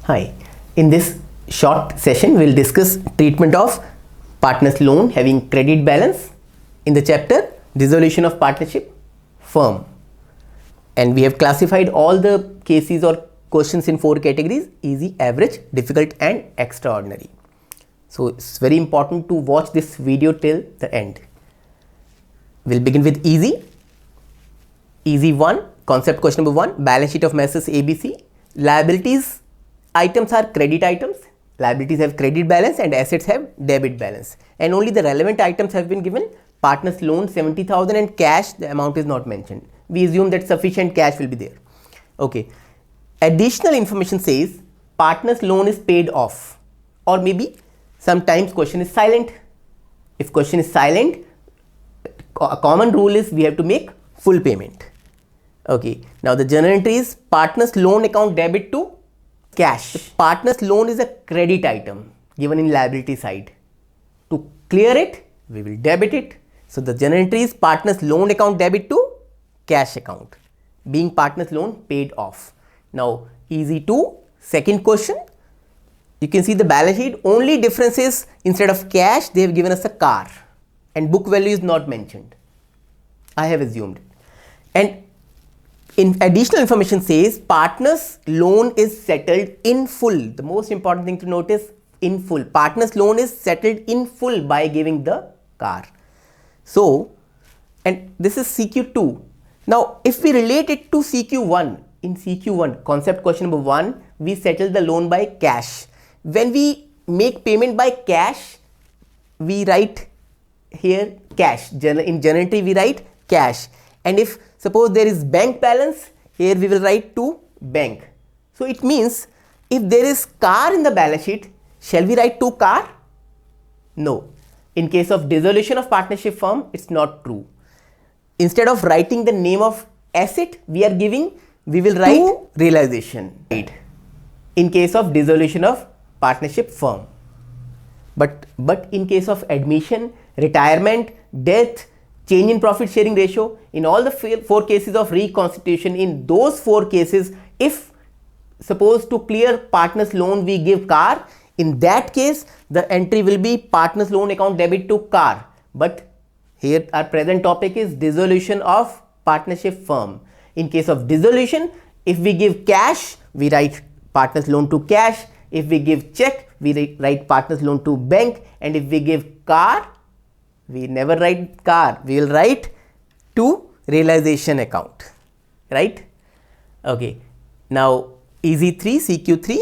Hi, in this short session we will discuss treatment of partner's loan having credit balance in the chapter Dissolution of Partnership Firm, and we have classified all the cases or questions in 4 categories: easy, average, difficult and extraordinary. So it's very important to watch this video till the end. We'll begin with easy. Easy 1, concept question number 1, balance sheet of Messrs ABC. Liabilities items are credit items. Liabilities have credit balance and assets have debit balance, and only the relevant items have been given. Partners loan 70,000 and cash, the amount is not mentioned. We assume that sufficient cash will be there. Okay. Additional information says partners loan is paid off, or maybe sometimes question is silent. If question is silent, a common rule is we have to make full payment. Okay. Now the journal entry is partners loan account debit to cash. The partners loan is a credit item given in liability side. To clear it, we will debit it. So the journal entry is partners loan account debit to cash account, being partners loan paid off. Now easy 2, second question. You can see the balance sheet. Only difference is instead of cash they have given us a car and book value is not mentioned. I have assumed. And in additional information says partners loan is settled in full. The most important thing to notice, in full. Partners loan is settled in full by giving the car. So, and this is CQ2. Now, if we relate it to CQ1, in CQ1, concept question number 1, we settle the loan by cash. When we make payment by cash, we write here cash. In journal entry, we write cash. And if suppose there is bank balance, here we will write to bank. So it means if there is car in the balance sheet, shall we write to car? No. In case of dissolution of partnership firm, it's not true. Instead of writing the name of asset we will write to realization. In case of dissolution of partnership firm. But in case of admission, retirement, death, change in profit sharing ratio, in all the 4 cases of reconstitution, in those 4 cases, if suppose to clear partners loan we give car, in that case the entry will be partners loan account debit to car. But here our present topic is dissolution of partnership firm. In case of dissolution, if we give cash, we write partners loan to cash. If we give check, we write partners loan to bank. And if we give car, we never write car, we will write to realization account, right? Okay. Now easy 3, CQ3.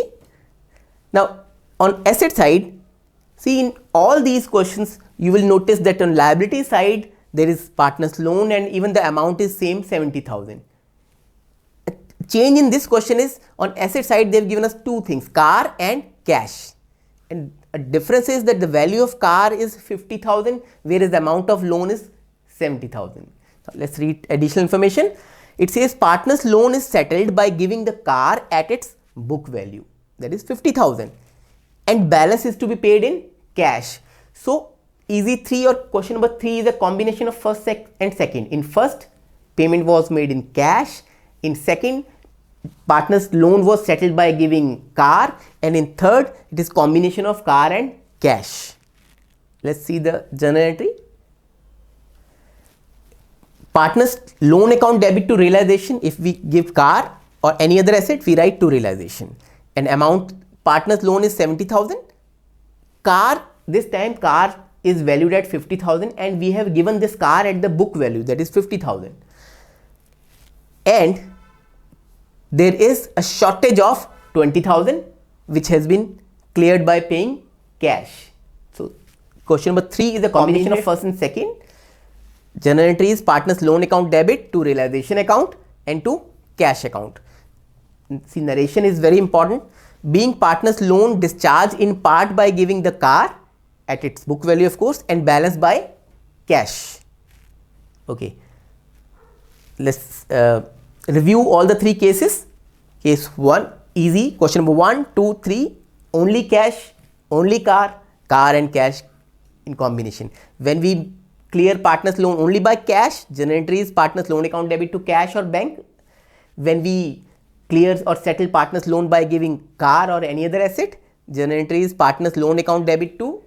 Now on asset side, see in all these questions you will notice that on liability side there is partners loan and even the amount is same, 70,000. Change in this question is on asset side they have given us 2 things, car and cash, and a difference is that the value of car is 50,000 whereas the amount of loan is 70,000. Now let's read additional information. It says partners loan is settled by giving the car at its book value, that is 50,000, and balance is to be paid in cash. So easy 3 or question number 3 is a combination of first and second. In first, payment was made in cash. In second, partners loan was settled by giving car, and in third it is combination of car and cash. Let's see the journal entry. Partners loan account debit to realization. If we give car or any other asset, we write to realization, and amount partners loan is 70,000. Car, this time car is valued at 50,000 and we have given this car at the book value, that is 50,000, and there is a shortage of 20,000 which has been cleared by paying cash. So question number 3 is a combination of first and second. Journal entry is partners loan account debit to realization account and to cash account. See, narration is very important. Being partners loan discharged in part by giving the car at its book value of course, and balance by cash. Okay. Let's review all the 3 cases. Case 1, easy, question number 1, 2, 3, only cash, only car, car and cash in combination. When we clear partners loan only by cash, journal entry is partners loan account debit to cash or bank. When we clears or settle partner's loan by giving car or any other asset. Journal entry is partner's loan account debit to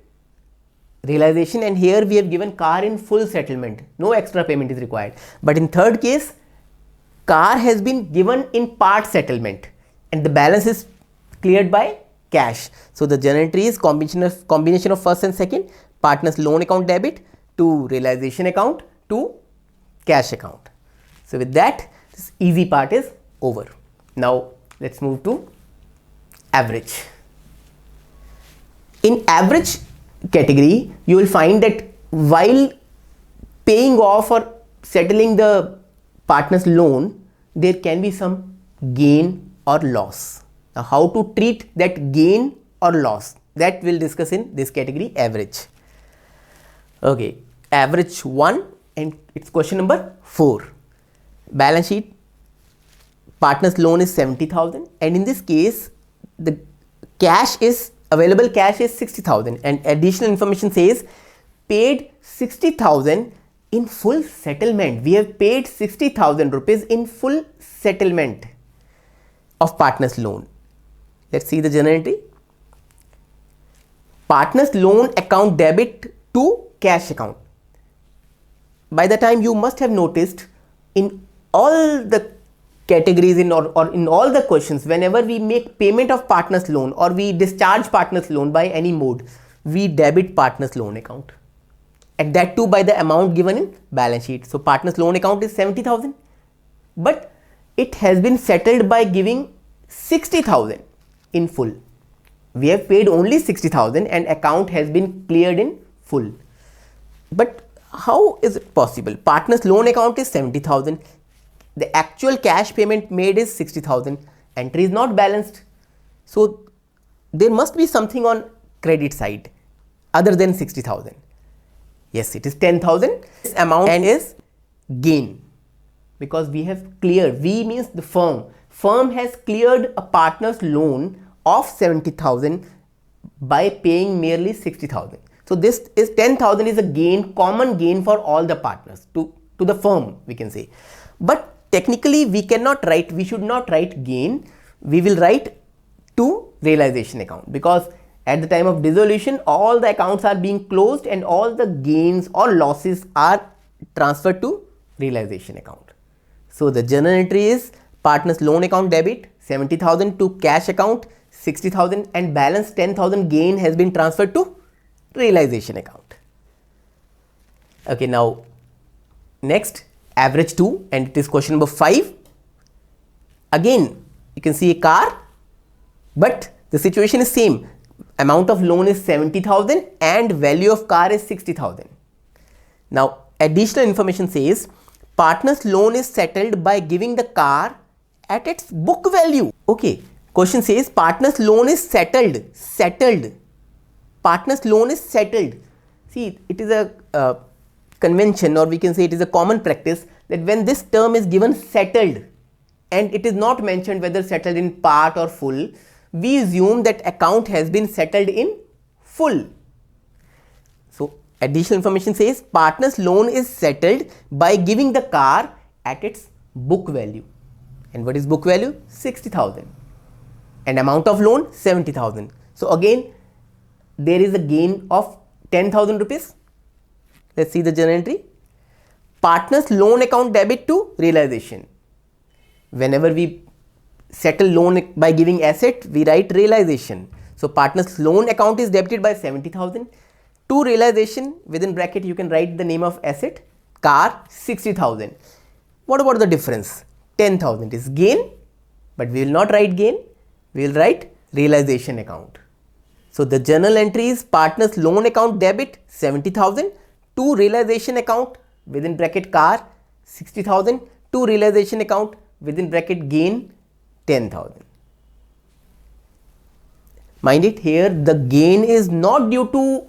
realization, and here we have given car in full settlement, no extra payment is required. But in third case, car has been given in part settlement and the balance is cleared by cash. So the journal entry is combination of first and second, partner's loan account debit to realization account to cash account. So with that, this easy part is over. Now let's move to average. In average category, you will find that while paying off or settling the partner's loan, there can be some gain or loss. Now how to treat that gain or loss, that we'll discuss in this category, average. Okay, average 1, and it's question number 4. Balance sheet, partner's loan is 70,000, and in this case the available cash is 60,000, and additional information says paid 60,000 in full settlement. We have paid 60,000 rupees in full settlement of partner's loan. Let's see the journal entry. Partner's loan account debit to cash account. By the time, you must have noticed in all the categories or in all the questions, whenever we make payment of partner's loan or we discharge partner's loan by any mode, we debit partner's loan account, and that too by the amount given in balance sheet. So partner's loan account is 70,000, but it has been settled by giving 60,000 in full. We have paid only 60,000 and account has been cleared in full. But how is it possible? Partner's loan account is 70,000. The actual cash payment made is 60,000. Entry is not balanced. So there must be something on credit side other than 60,000. Yes, it is 10,000. This amount is gain, because we have cleared. We means the firm. Firm has cleared a partner's loan of 70,000 by paying merely 60,000. So this is 10,000 is a gain, common gain for all the partners to the firm, we can say. But technically we should not write gain. We will write to realization account, because at the time of dissolution all the accounts are being closed and all the gains or losses are transferred to realization account. So the journal entry is partner's loan account debit 70,000 to cash account 60,000, and balance 10,000 gain has been transferred to realization account. Okay, now next, average 2, and it is question number 5. Again you can see a car, but the situation is same. Amount of loan is 70,000 and value of car is 60,000. Now additional information says partner's loan is settled by giving the car at its book value. Okay, question says partner's loan is settled. Partner's loan is settled. See, it is a convention, or we can say it is a common practice, that when this term is given settled and it is not mentioned whether settled in part or full, we assume that account has been settled in full. So additional information says partner's loan is settled by giving the car at its book value. And what is book value? 60,000, and amount of loan 70,000. So again there is a gain of 10,000 rupees. Let's see the journal entry. Partner's loan account debit to realization. Whenever we settle loan by giving asset, we write realization. So partner's loan account is debited by 70,000 to realization. Within bracket you can write the name of asset, car 60,000. What about the difference? 10,000 is gain, but we will not write gain. We will write realization account. So the journal entry is partner's loan account debit 70,000 to realization account within bracket car 60,000 to realization account within bracket gain 10,000. Mind it, here the gain is not due to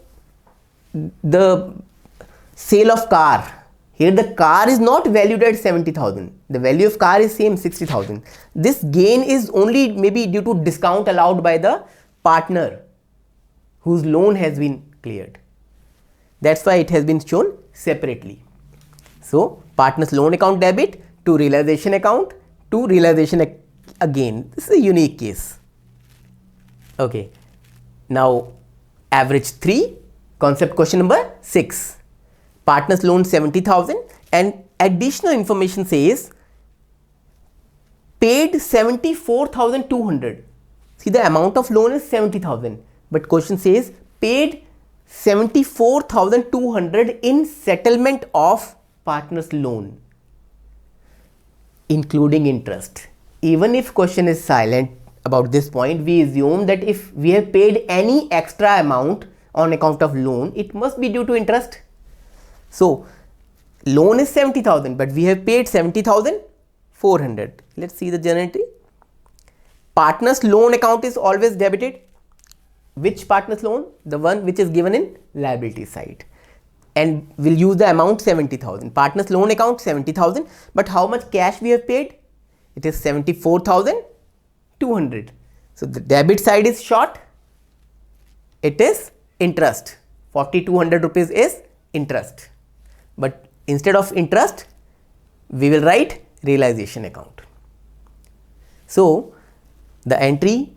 the sale of car. Here the car is not valued at 70,000. The value of car is same 60,000. This gain is only maybe due to discount allowed by the partner whose loan has been cleared. That's why it has been shown separately. So partner's loan account debit to realization account to realization again, this is a unique case. Okay. Now, average 3, concept question number 6. Partners loan 70,000 and additional information says paid 74,200. See, the amount of loan is 70,000, but question says paid 74,200 in settlement of partner's loan, including interest. Even if question is silent about this point, we assume that if we have paid any extra amount on account of loan, it must be due to interest. So, loan is 70,000, but we have paid 70,400. Let's see the journal entry. Partner's loan account is always debited. Which partner's loan? The one which is given in liability side. And we'll use the amount 70,000. Partner's loan account 70,000, but how much cash we have paid? It is 74,200. So, the debit side is short. It is interest. 4,200 rupees is interest. But instead of interest, we will write realization account. So, the entry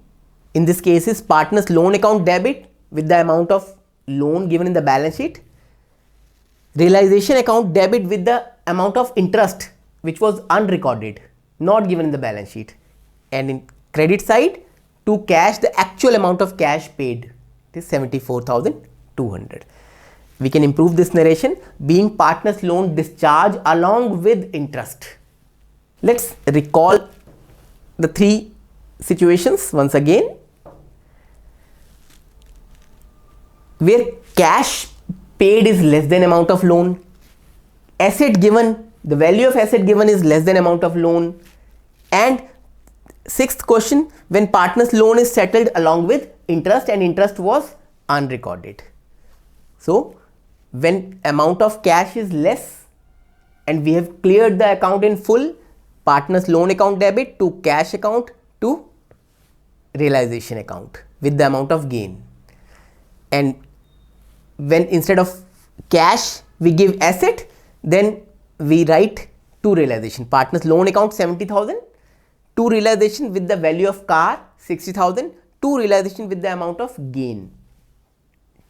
in this case is partner's loan account debit with the amount of loan given in the balance sheet. Realization account debit with the amount of interest which was unrecorded, not given in the balance sheet. And in credit side, to cash the actual amount of cash paid, it is 74,200. We can improve this narration being partner's loan discharge along with interest. Let's recall the 3 situations once again, where cash paid is less than amount of loan, asset given, the value of asset given is less than amount of loan, and 6th question, when partner's loan is settled along with interest and interest was unrecorded. So, when amount of cash is less and we have cleared the account in full, partner's loan account debit to cash account to realization account with the amount of gain. And when instead of cash we give asset, then we write to realization. Partner's loan account 70,000, to realization with the value of car 60,000, to realization with the amount of gain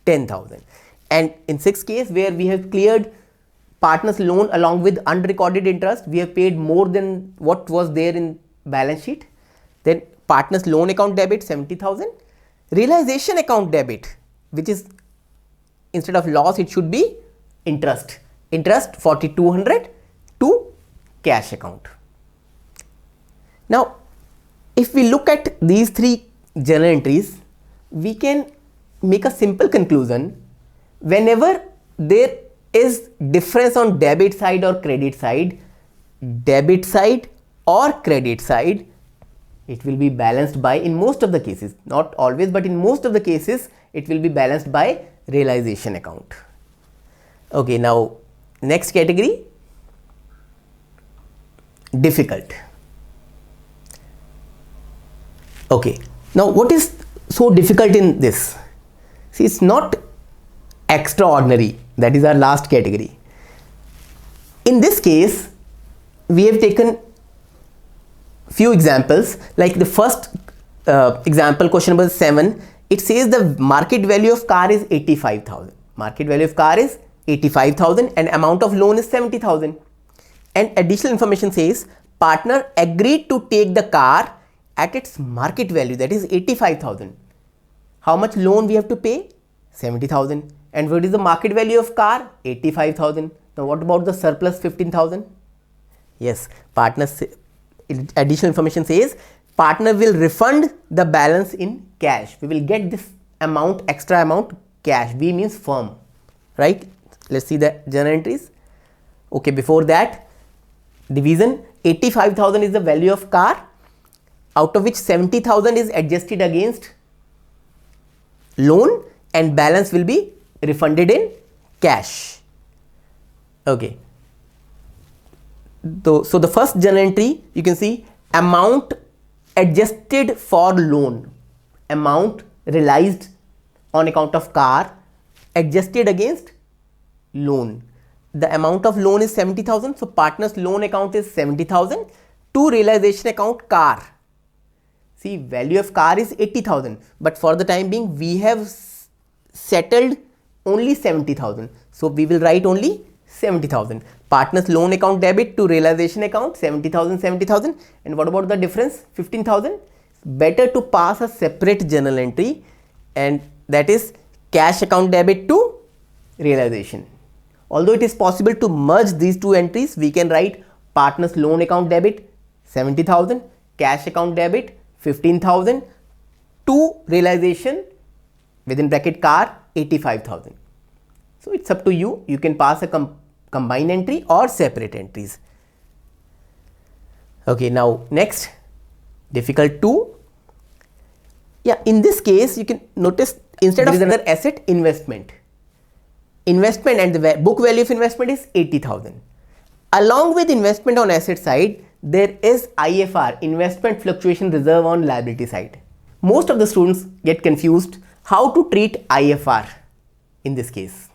10,000. And in 6th case, where we have cleared partner's loan along with unrecorded interest, we have paid more than what was there in balance sheet. Then partner's loan account debit 70,000, realization account debit, which is instead of loss it should be interest. Interest 4,200 to cash account. Now, if we look at these 3 journal entries, we can make a simple conclusion. Whenever there is difference on debit side or credit side or credit side, it will be balanced by, in most of the cases, not always, but in most of the cases, it will be balanced by realization account. Okay, now next category, difficult. Okay, now what is so difficult in this? See, it's not extraordinary, that is our last category. In this case, we have taken few examples, like the first example, question number 7, it says the market value of car is 85,000. Market value of car is 85,000 and amount of loan is 70,000. And additional information says partner agreed to take the car at its market value, that is 85,000. How much loan we have to pay? 70,000. And what is the market value of car? 85,000. Now what about the surplus 15,000? Yes, partner's additional information says partner will refund the balance in cash. We will get this amount, extra amount, cash. V means firm, right? Let's see the journal entries. Okay, before that, division, 85,000 is the value of car, out of which 70,000 is adjusted against loan and balance will be refunded in cash. Okay. So the first journal entry, you can see amount adjusted for loan, amount realized on account of car adjusted against loan. The amount of loan is 70,000. So partner's loan account is 70,000 to realization account car See, value of car is 80,000, but for the time being we have settled only 70,000. So we will write only 70,000. Partners loan account debit to realization account 70,000, 70,000. And what about the difference 15,000? Better to pass a separate journal entry, and that is cash account debit to realization. Although it is possible to merge these two entries, we can write partners loan account debit 70,000, cash account debit 15,000 to realization within bracket car 85,000. So it's up to you. You can pass a combined entry or separate entries. Okay, now next, difficult 2. Yeah, in this case you can notice instead of another asset, investment and the book value of investment is 80,000. Along with investment on asset side, there is IFR, investment fluctuation reserve on liability side. Most of the students get confused how to treat IFR in this case,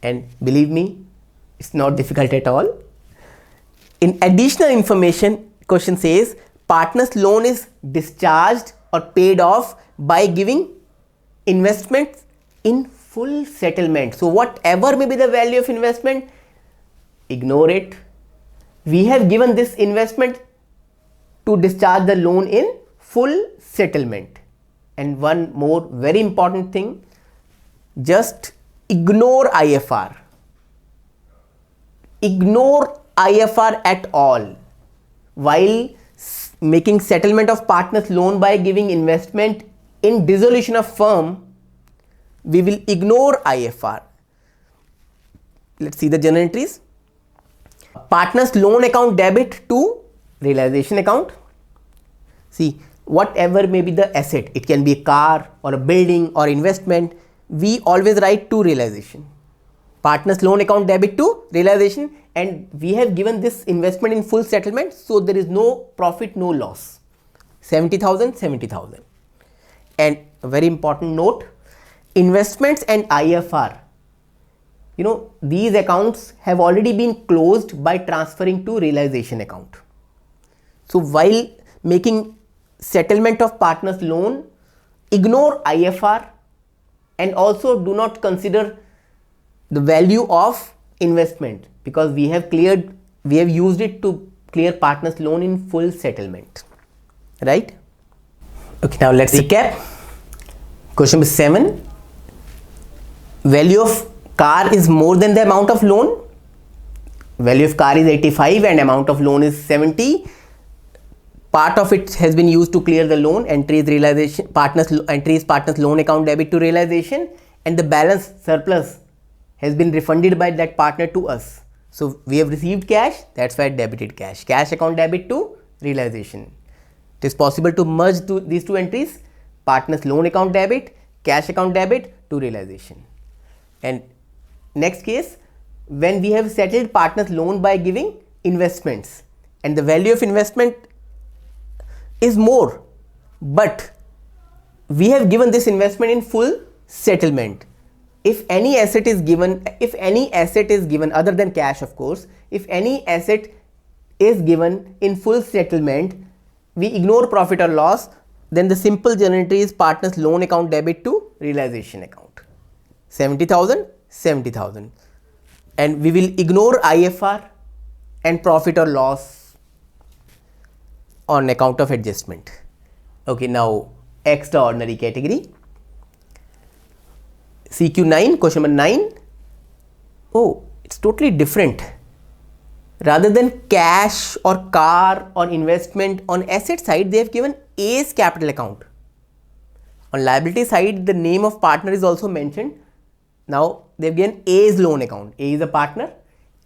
and believe me, it's not difficult at all. In additional information, question says partner's loan is discharged or paid off by giving investments in full settlement. So whatever may be the value of investment, ignore it. We have given this investment to discharge the loan in full settlement. And one more very important thing, just ignore IFR. Ignore IFR at all while making settlement of partner's loan by giving investment in dissolution of firm. We will ignore IFR. Let's see the journal entries. Partner's loan account debit to realization account. See, whatever may be the asset, it can be a car or a building or investment, we always write to realization. Partner's loan account debit to realization, and we have given this investment in full settlement, so there is no profit, no loss. 70,000, 70,000. And a very important note, investments and IFR. You know, these accounts have already been closed by transferring to realization account. So while making settlement of partner's loan, ignore IFR and also do not consider the value of investment, because we have used it to clear partner's loan in full settlement, right? Okay, now let's recap. Question number 7. Value of car is more than the amount of loan. Value of car is 85 and amount of loan is 70. Part of it has been used to clear the loan. Entry is realization, partner's loan account debit to realization, and the balance surplus has been refunded by that partner to us. So we have received cash, that's why debited cash. Cash account debit to realization. It is possible to merge these two entries, partner's loan account debit, cash account debit to realization. And next case, when we have settled partner's loan by giving investments and the value of investment is more, but we have given this investment in full settlement. If any asset is given other than cash, of course, if any asset is given in full settlement, we ignore profit or loss. Then the simple journal entry is partner's loan account debit to realization account. 70,000, 70,000. And we will ignore IFR and profit or loss on account of adjustment. Okay, now extraordinary category. CQ9, question number 9. Oh, it's totally different. Rather than cash or car or investment on asset side, they have given A's capital account. On liability side, the name of partner is also mentioned. Now they have given A's loan account. A is a partner,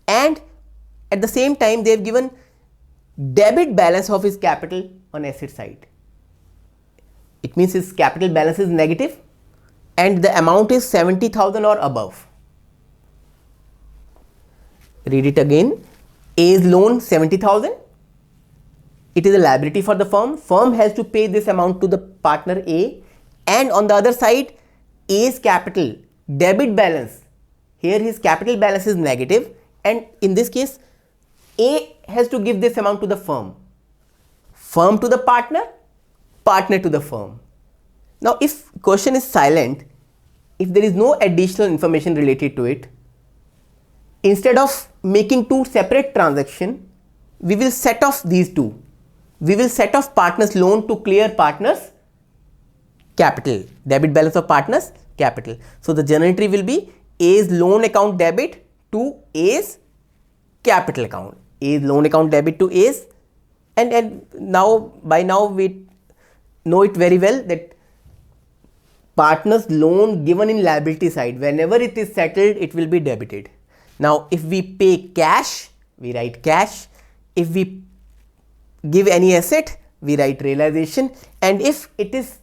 and at the same time they have given debit balance of his capital on asset side. It means his capital balance is negative and the amount is 70,000 or above. Read it again. A's loan 70,000. It is a liability for the firm. Firm has to pay this amount to the partner A, and on the other side, A's capital debit balance. Here his capital balance is negative, and in this case, A has to give this amount to the firm. Firm to the partner, partner to the firm. Now, if question is silent, if there is no additional information related to it, instead of making two separate transactions, we will set off these two. We will set off partner's loan to clear partner's capital, debit balance of partner's capital. So, the journal entry will be A's loan account debit to A's capital account. A's loan account debit to A's, and now by now we know it very well that partner's loan given in liability side, whenever it is settled, it will be debited. Now, if we pay cash, we write cash. If we give any asset, we write realization. And if it is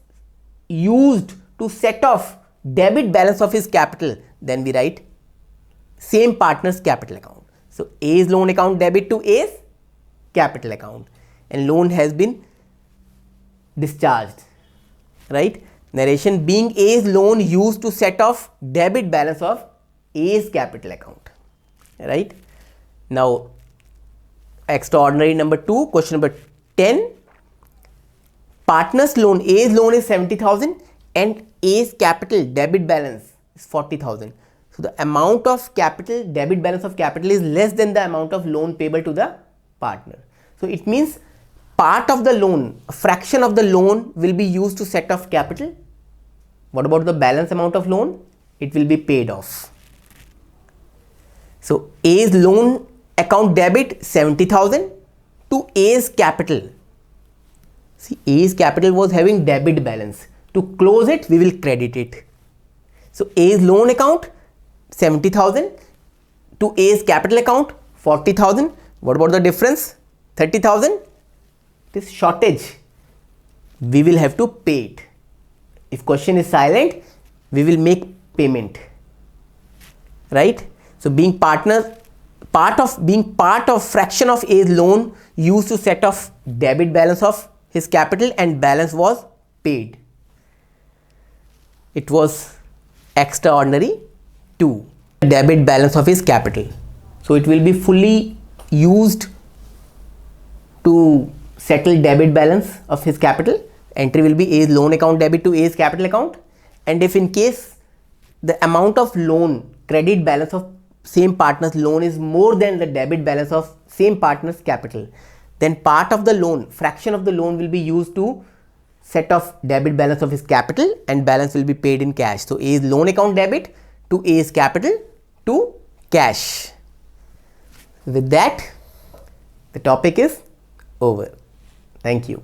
used to set off debit balance of his capital, then we write same partner's capital account. So, A's loan account debit to A's capital account, and loan has been discharged, right? Narration: being A's loan used to set off debit balance of A's capital account, right? Now, extraordinary number 2, question number 10. Partner's loan, A's loan is 70,000 and A's capital debit balance is 40,000. So, the amount of capital, debit balance of capital is less than the amount of loan payable to the partner. So, it means part of the loan, a fraction of the loan will be used to set off capital. What about the balance amount of loan? It will be paid off. So, A's loan account debit 70,000 to A's capital. See, A's capital was having debit balance. To close it, we will credit it. So, A's loan account 70,000 to A's capital account 40,000. What about the difference? 30,000. This shortage, we will have to pay it. If question is silent, we will make payment, right? So, being part of fraction of A's loan used to set off debit balance of his capital, and balance was paid. It was extraordinary 2, debit balance of his capital. So, it will be fully used to settle debit balance of his capital. Entry will be A's loan account debit to A's capital account, and if in case the amount of loan, credit balance of same partner's loan is more than the debit balance of same partner's capital, then part of the loan, fraction of the loan will be used to set off debit balance of his capital, and balance will be paid in cash. So, A's loan account debit to A's capital to cash. With that, the topic is over. Thank you.